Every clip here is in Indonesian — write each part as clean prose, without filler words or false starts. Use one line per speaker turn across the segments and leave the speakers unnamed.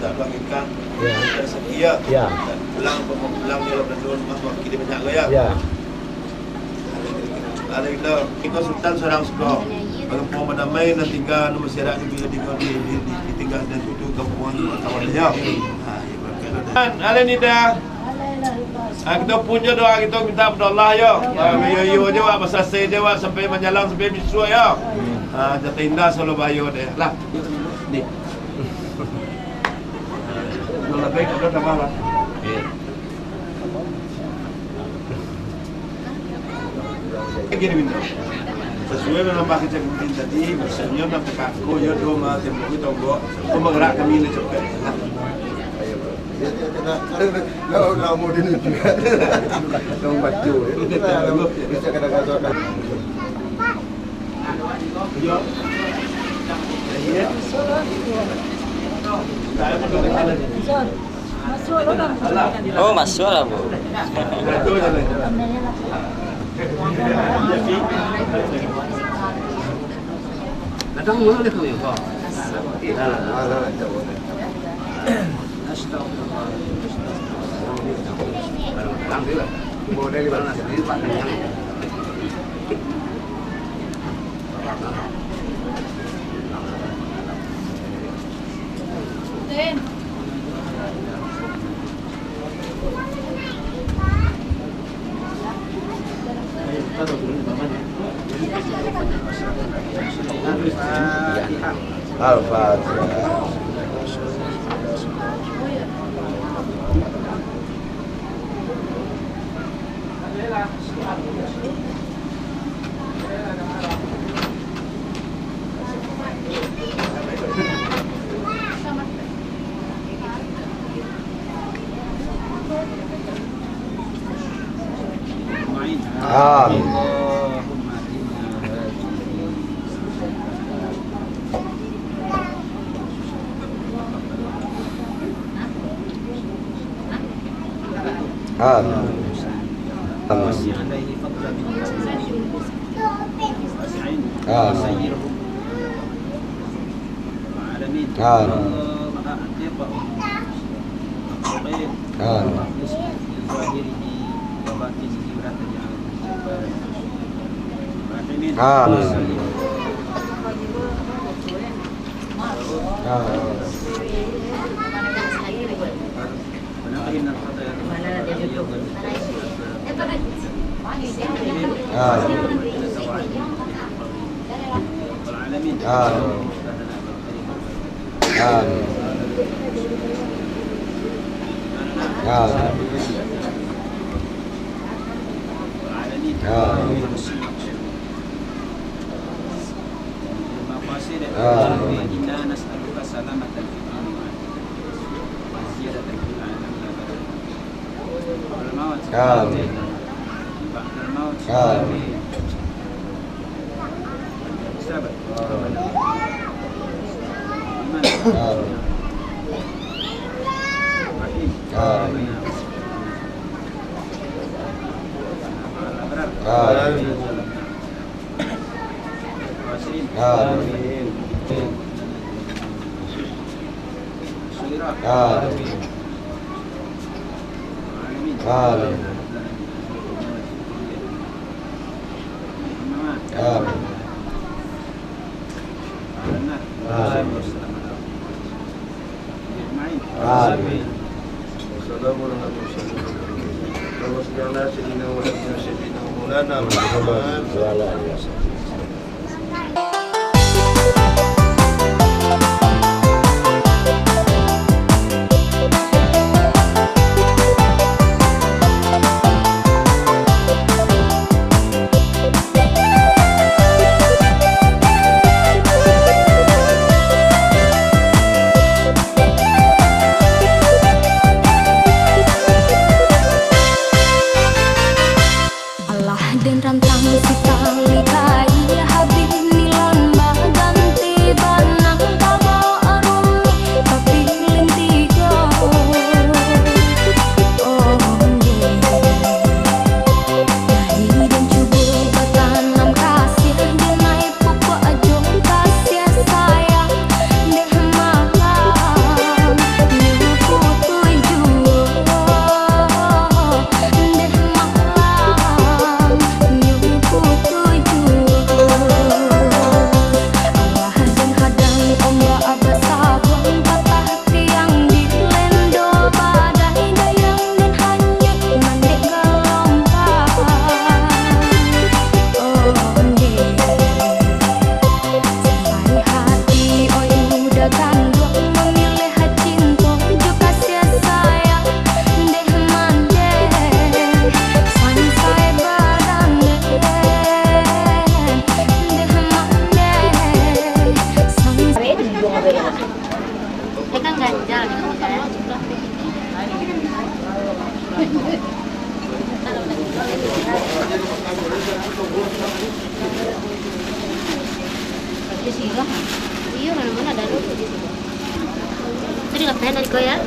tak doang ikan. Ya. Sekia.
Ya.
Belang dia lah doon mas wakil banyak gaya.
Ya.
Ada kita ikut sultan seorang sekolah. Kampung Madamai dan tinggal masyarakat di tinggal dan itu kampungan kawan dia. Ada ni dah. Kita punya doa kita minta kepada Allah ya. Yo dia buat selesai dia buat sampai menjalan sampai bisu ya. Jatuh indah selalu bayo deh. Lah. Ni. Kalau baik kita tambah lah. Gini minta. Sesuai dengan apa kita bikin tadi, misalnya nak tekan koyo do ma tempo kita go, menggerak kami ni cepat. Kalau mau di nuju, dong baju. Bisa kadang-kadang. Yo.
Oh, masuk lah bu.
Datang mula dia kau kau. Alhamdulillah. Boleh di mana sendiri Pak dengan. Al-Fatihah. Amin.
Allah dan rantang si tali kayu jalan dengan saya. Di sini lah. Iya, mana-mana ada lucu di sini. Jadi ngapain dari kau ya?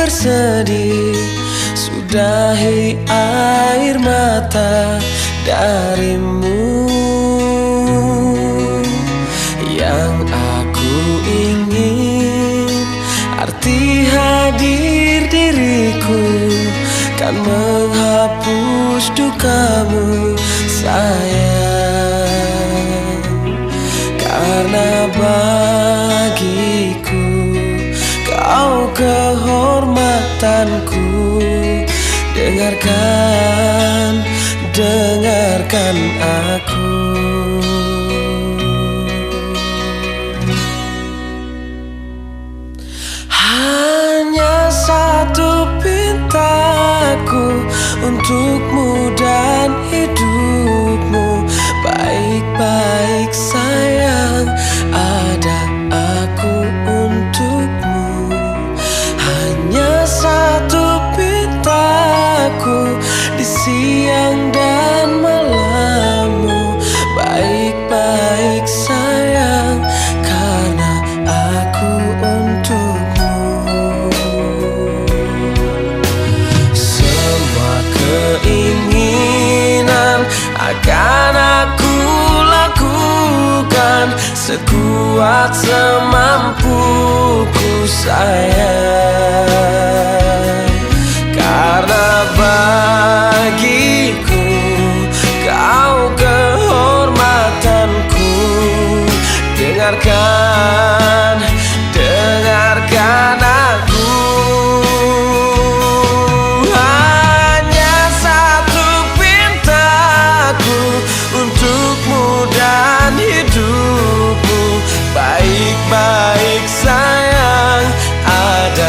bersedih, sudahi air mata darimu. Yang aku ingin, arti hadir diriku kan menghapus dukamu sayang. Karena bagiku kau kehormatanku, dengarkan aku. Hanya satu pintaku untukmu dan hidupmu. Baik-baik sayang, ada aku untukmu. Hanya satu pintaku di siang dan malammu. Baik-baik sayang, karena aku untukmu. Semua keinginan akan aku lakukan sekuat semampuku sayang. Karena bagiku kau kehormatanku. Dengarkan aku. Hanya satu pintaku untukmu dan hidupmu. Baik-baik sayang, ada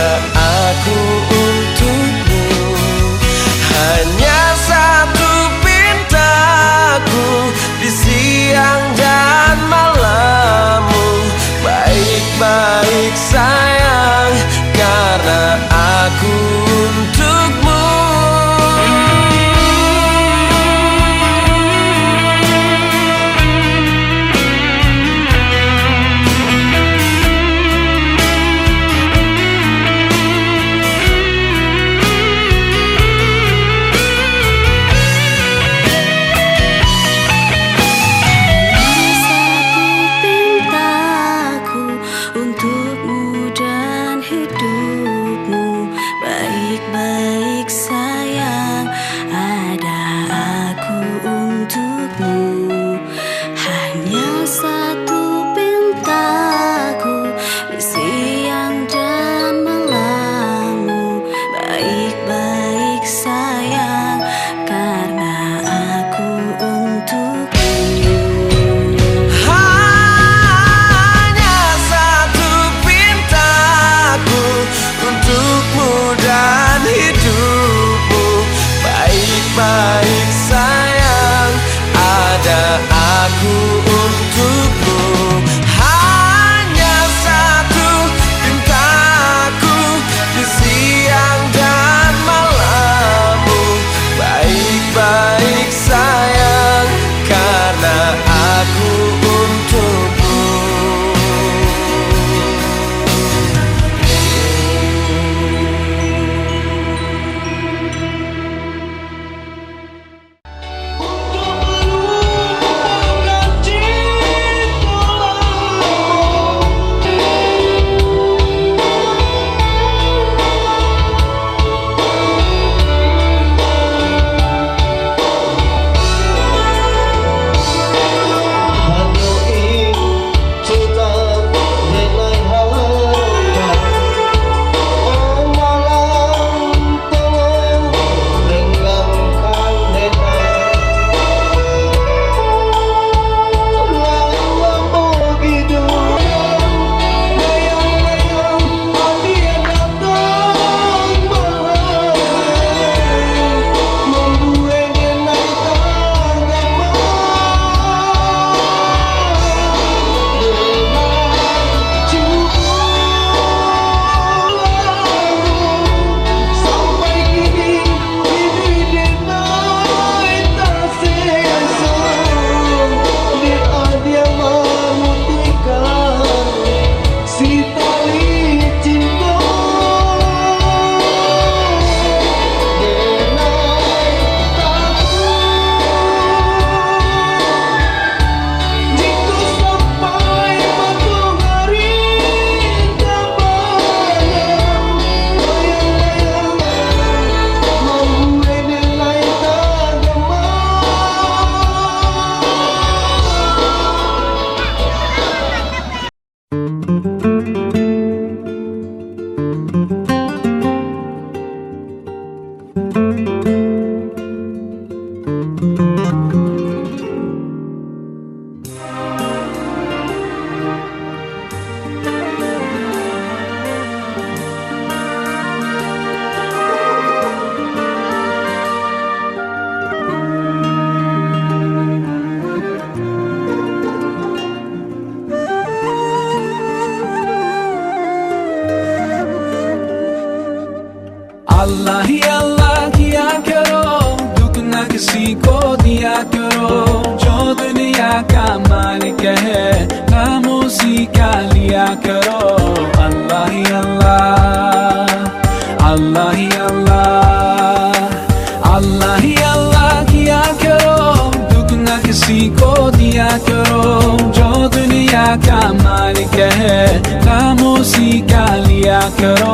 है, खामोशी का लिया करो।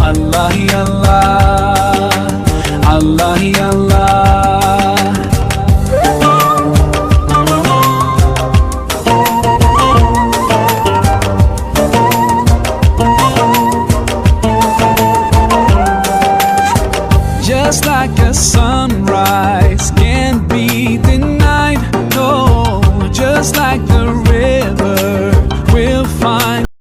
अल्लाह ही अल्लाह, अल्लाह ही अल्लाह।